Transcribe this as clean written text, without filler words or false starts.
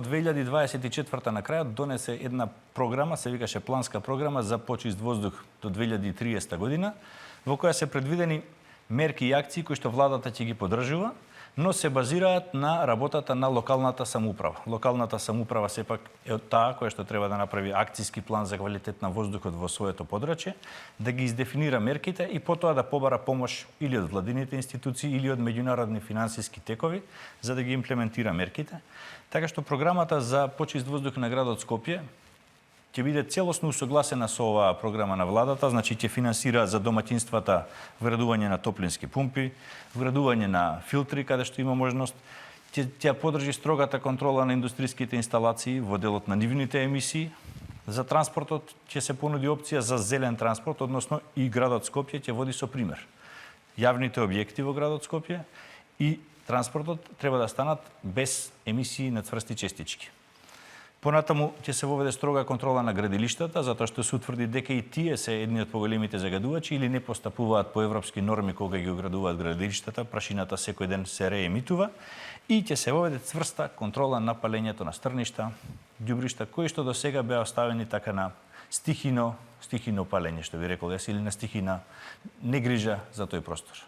2024 на крајот донесе една програма, се викаше планска програма за почист воздух до 2030 година, во која се предвидени мерки и акции кои што владата ќе ги поддржува, но се базираат на работата на локалната самоуправа. Локалната самоуправа сепак е таа која што треба да направи акциски план за квалитет на воздухот во своето подрачје, да ги издефинира мерките и потоа да побара помош или од владините институции или од меѓународни финансиски текови за да ги имплементира мерките. Така што програмата за почист воздух на градот Скопје ќе биде целосно усогласена со оваа програма на владата, значи ќе финансира за домаќинствата вградување на топлински пумпи, вградување на филтри каде што има можност, ќе поддржи строгата контрола на индустријските инсталации во делот на нивните емисии. За транспортот ќе се понуди опција за зелен транспорт, односно и градот Скопје ќе води со пример. Јавните објекти во градот Скопје и транспортот треба да станат без емисии на цврсти честички. Понатаму ќе се воведе строга контрола на градилиштата, затоа што се утврди дека и тие се едни од поголемите загадувачи или не постапуваат по европски норми кога ги оградуваат градилиштата, прашината секој ден се реемитува и ќе се воведе цврста контрола на палењето на стрништа, ѓубришта кои што досега беа оставени така на стихино палење, што би рекол јас, или на стихина негрижа за тој простор.